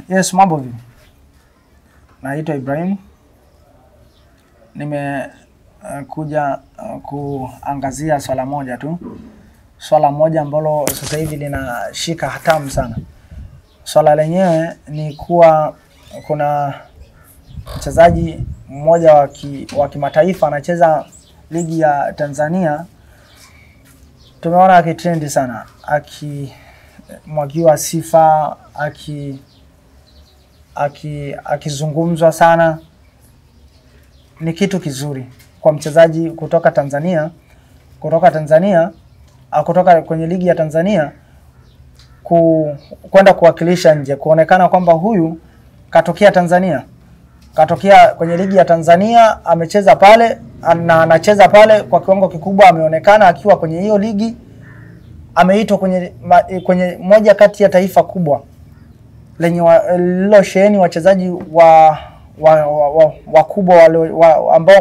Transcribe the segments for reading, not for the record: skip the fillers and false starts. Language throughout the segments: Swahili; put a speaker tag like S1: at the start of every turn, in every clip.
S1: Yes, mambo vipi? Naitwa Ibrahim. Nimekuja kuangazia swala moja tu. Swala moja ambalo sasa hivi linashika hatamu sana. Swala lenyewe ni kuwa kuna mchezaji mmoja wa kimataifa anacheza ligi ya Tanzania. Tumeona akitrendi sana, akimwagiwa sifa, akizungumzwa sana. Ni kitu kizuri kwa mchezaji kutoka kwenye ligi ya Tanzania kwenda kuwakilisha nje, kuonekana kwamba huyu katokea Tanzania, katokea kwenye ligi ya Tanzania, amecheza pale na anacheza pale kwa kiwango kikubwa, ameonekana akiwa kwenye hiyo ligi, ameitwa kwenye moja kati ya taifa kubwa lenye lilo sheheni wachezaji wakubwa ambao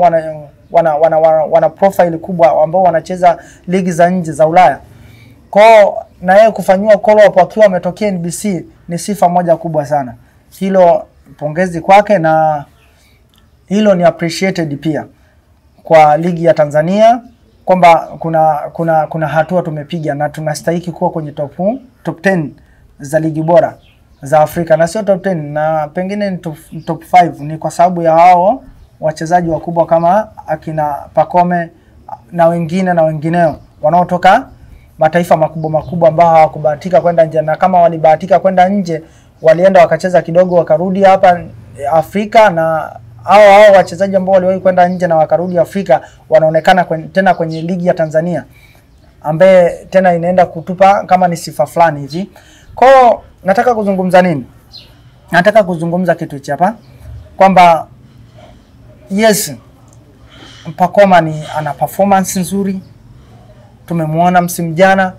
S1: wana profile kubwa, ambao wanacheza ligi za nje za Ulaya. Kwa na yeye kufanywa call up akiwa ametokea NBC ni sifa moja kubwa sana. Hilo pongezi kwake, na hilo ni appreciated pia kwa ligi ya Tanzania, kwamba kuna hatua tumepiga na tunastahili kuwa kwenye top 10 za ligi bora za Afrika, na sio top 10 na pengine ni top 5. Ni kwa sababu ya hao wachezaji wakubwa kama akina Pacome na wengineo wanaotoka mataifa makubwa ambao hawakubahatika kwenda nje, na kama walibahatika kwenda nje walienda wakacheza kidogo wakarudi hapa Afrika. Na hao wachezaji ambao waliwahi kwenda nje na wakarudi Afrika wanaonekana tena kwenye ligi ya Tanzania, ambaye tena inaenda kutupa kama ni sifa fulani hivi. Kwa nataka kuzungumza nini? Nataka kuzungumza kitu hichi hapa, kwamba yes, Pacome ana performance nzuri. Tumemuona msimu jana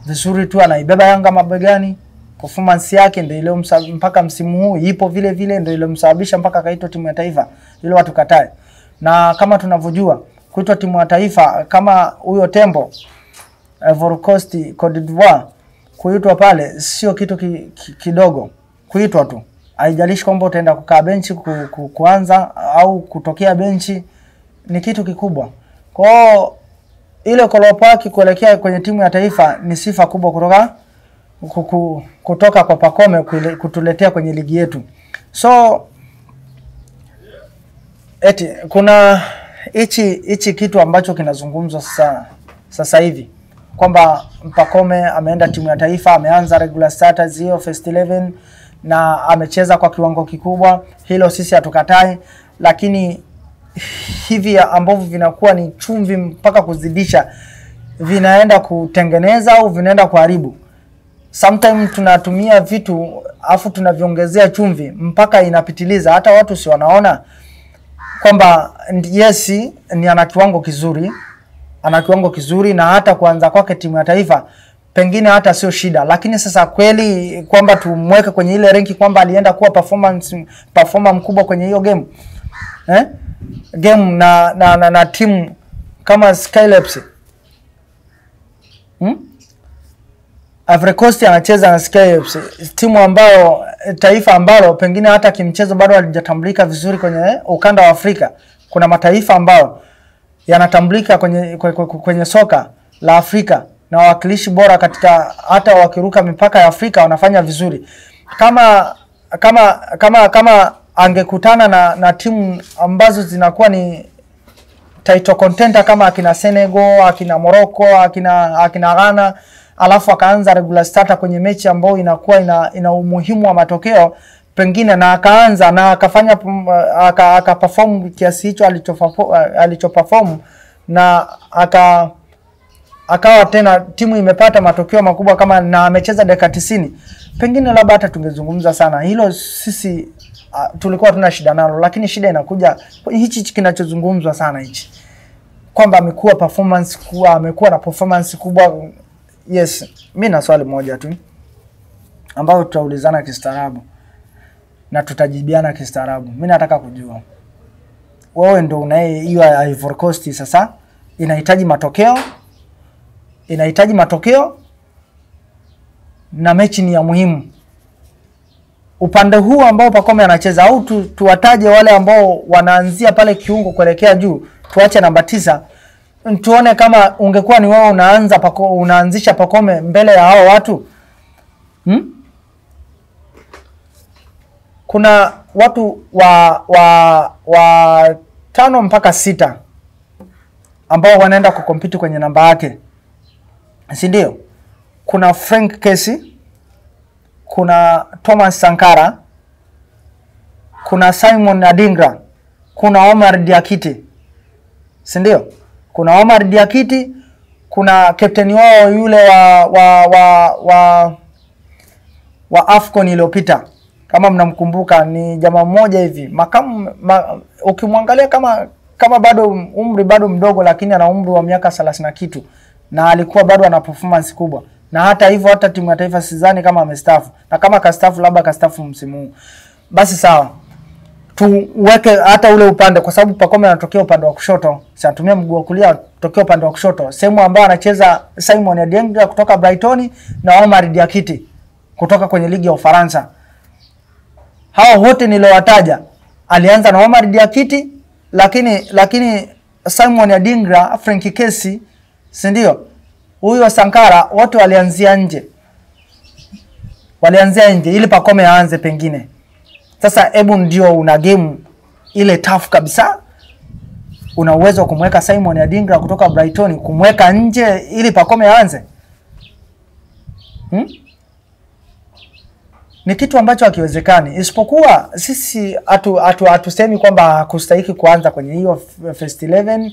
S1: vizuri tu, anaibeba Yanga mabegani. Performance yake ndio ile mpaka msimu huu ipo vile vile, ndio ile msababisha mpaka kaitwa timu ya taifa, ile watu katae. Na kama tunavyojua kuitwa timu ya taifa kama huyo Tembo, Ivory Coast, Cote d'Ivoire, kuitwa pale sio kitu kidogo. Kuitwa tu, haijalishi kwamba utaenda kukaa benchi kuanza au kutokea benchi, ni kitu kikubwa. Kwa ile kolopaki kuelekea kwenye timu ya taifa ni sifa kubwa kutoka kwa Pacome kutuletea kwenye ligi yetu. So kuna hichi kitu ambacho kinazungumzwa sasa hivi, kwamba Pacome ameenda timu ya taifa, ameanza regular starters hiyo first 11 na amecheza kwa kiwango kikubwa. Hilo sisi hatukatai, lakini hivi ambavyo vinakuwa ni chumvi mpaka kuzidisha, vinaenda kutengeneza au vinaenda kuharibu. Sometimes tunatumia vitu afu tunaviongezea chumvi mpaka inapitiliza, hata watu si wanaona kwamba yes ni ana kiwango kizuri, na hata kuanza kwake timu ya taifa pengine hata sio shida. Lakini sasa kweli kwamba tumweke kwenye ile ranki kwamba alienda kuwa performer mkubwa kwenye hiyo game na timu kama Skyleps, Ivory Coast anacheza na Skyleps, timu ambayo taifa ambalo pengine hata kimchezo bado halijatambulika vizuri kwenye ukanda wa Afrika. Kuna mataifa ambayo yanatambulika kwenye soka la Afrika na wawakilishi bora katika, hata wakiruka mipaka ya Afrika wanafanya vizuri. Kama angekutana na timu ambazo zinakuwa ni title contender kama akina Senegal, akina Morocco, akina Ghana, alafu akaanza regular starter kwenye mechi ambayo inakuwa ina umuhimu wa matokeo pengine, na akaanza na akafanya akaperform kiasi hicho alichoperform, na akawa tena timu imepata matokeo makubwa kama, na amecheza dakika 90, pengine labda hata tungezungumza sana. Hilo sisi tulikuwa tuna shida nalo, lakini shida inakuja hichi kinachozungumzwa sana hichi, kwamba amekuwa na performance kubwa. Yes, mimi na swali moja tu ambao tutaulizana kistaarabu na tutajibiana kistaarabu. Mimi nataka kujua, wewe ndio unaye hiyo Ivory Coast sasa inahitaji matokeo na mechi ni ya muhimu. upande huu ambao Pacome anacheza, au tuwataje wale ambao wanaanzia pale kiungo kuelekea juu, tuache namba 9. Tuone kama ungekuwa ni wewe unaanzisha Pacome mbele ya hao watu. Kuna watu wa 5 mpaka 6 ambao wanaenda kukompiti kwenye namba yake, si ndio? Kuna Frank Kesi, kuna Thomas Sankara, kuna Simon Adingra, kuna Omar Diakite, si ndio? Kuna Omar Diakite, kuna captain wao yule wa Afcon iliyopita, kama mnamkumbuka, ni jamaa mmoja hivi ukimwangalia kama bado umri bado mdogo, lakini ana umri wa miaka 30 na kitu, na alikuwa bado ana performance kubwa. Na hata hivyo hata timu ya taifa sidhani kama amestaafu, na kama kastaafu labda kastaafu msimu huu. Basi sawa, tuweke hata ule upande, kwa sababu Pacome anatokea upande wa kushoto, si anatumia mguu wa kulia, tokea upande wa kushoto, sehemu ambayo anacheza Simon Adingra kutoka Brighton na Omar Diakite kutoka kwenye ligi ya Ufaransa. Hao wote niliowataja, alianza na Omar Diakite, lakini Simon Adingra, Frank Kesi, si ndio? Huyo Sankara, wote walianzia nje ili Pacome aanze pengine. Sasa hebu ndio una game ile tough kabisa, una uwezo kumweka Simon Adingra kutoka Brighton, kumweka nje ili Pacome aanze? Ni kitu ambacho hakiwezekani, isipokuwa sisi hatusemi kwamba hakustahiki kuanza kwenye hiyo first 11.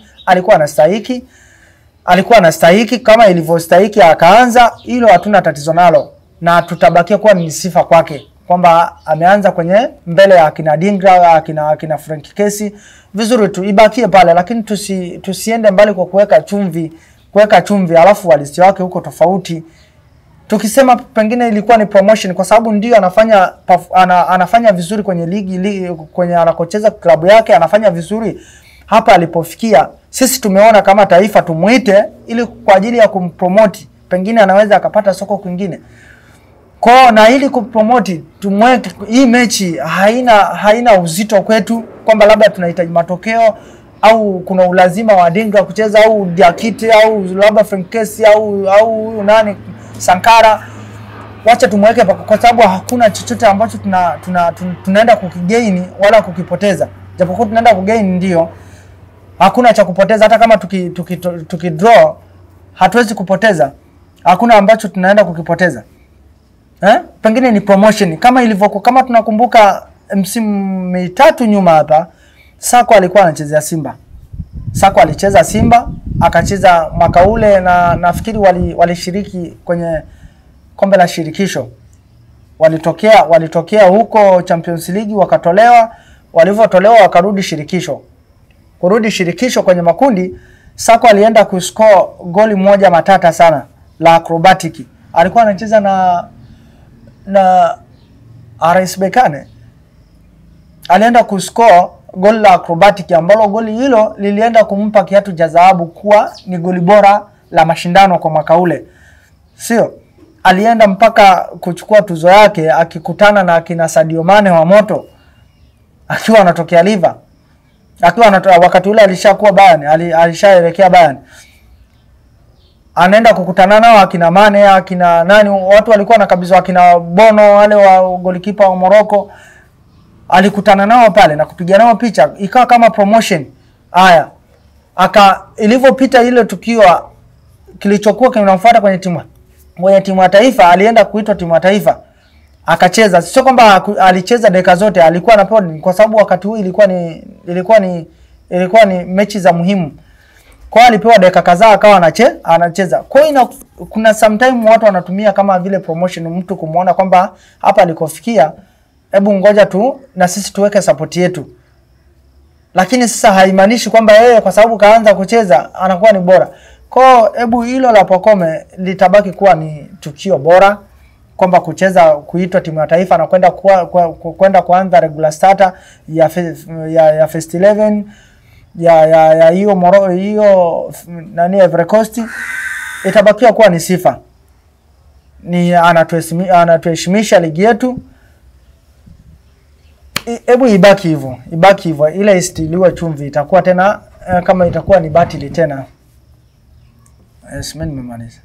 S1: Alikuwa anastahiki kama ilivyostahiki akaanza, hilo hatuna tatizo nalo, na tutabakia kuwa ni sifa kwake kwamba ameanza kwenye mbele ya akina Adingra, akina Frank Kesi, vizuri tu ibakie pale, lakini tusiende mbali kwa kuweka chumvi alafu walisi wake huko tofauti. Tukisema pengine ilikuwa ni promotion, kwa sababu ndio anafanya vizuri kwenye ligi kwenye anakocheza klabu yake, anafanya vizuri hapa alipofikia. Sisi tumeona kama taifa tumuite ili kwa ajili ya kumpromote, pengine anaweza akapata soko kwingine. Kwa na ili kupromote tumweke, hii mechi haina uzito kwetu kwamba labda tunahitaji matokeo au kuna ulazima wa Adingra kucheza au Diakite au labda Frank Kesi au nani Sankara. Wacha tumweke kwa sababu hakuna chochote ambacho tunaenda kukigain wala kukipoteza. Japokuwa tunaenda kugain ndio, hakuna cha kupoteza. Hata kama tukidraw hatuwezi kupoteza, hakuna ambacho tunaenda kukipoteza. Pengine ni promotion kama ilivyokuwa, kama tunakumbuka msimu 3 nyuma hapa, Sako alikuwa anachezea Simba. Sako alicheza Simba, akacheza mwaka ule, na nafikiri walishiriki kwenye kombe la shirikisho. Walitokea huko Champions League wakatolewa, walivyotolewa wakarudi shirikisho. Kurudi shirikisho kwenye makundi, Sako alienda kuscore goli moja matata sana la acrobatic. Alikuwa anacheza na RS Berkane. Alienda kuscore goli la acrobatic ambalo goli hilo lilienda kumpa kiatu cha dhahabu kuwa ni goli bora la mashindano kwa mwaka ule. Sio? Alienda mpaka kuchukua tuzo yake akikutana na kina Sadio Mane wa moto akiwa anatokea Liva. Wakati ule alishakuwa Bayern, alishaelekea Bayern. Anaenda kukutana nao akina Mane, akina nani, watu walikuwa nakabizwa, akina Bono wale wa golikipa wa Morocco. Alikutana nao pale na kupiga nao picha, ikawa kama promotion. Haya, ilivyopita ile tukio, kilichokuwa kinamfuata kwenye timu ya taifa, alienda kuitwa timu ya taifa akacheza. Sio kwamba alicheza dakika zote, alikuwa anapewa, kwa sababu wakati huu ilikuwa ni mechi za muhimu. Kwa hiyo alipewa dakika kadhaa akawa anacheza. Kwa hiyo kuna sometime watu wanatumia kama vile promotion, mtu kumuona kwamba hapa alikofikia, hebu ngoja tu na sisi tuweke support yetu. Lakini sasa haimaanishi kwamba yeye kwa sababu kaanza kucheza anakuwa ni bora. Kwa hiyo hebu hilo la Pacome litabaki kuwa ni tukio bora, kwamba kuitwa timu ya taifa na kwenda kuanza regular starter ya first 11 ya hiyo nani Ivory Coast, itabakia kuwa ni sifa. Ni anatuheshimisha ligi yetu, hebu ibaki hivyo, ile istiliwa chumvi itakuwa tena kama itakuwa ni batili tena. Yes, mimi nimemaliza.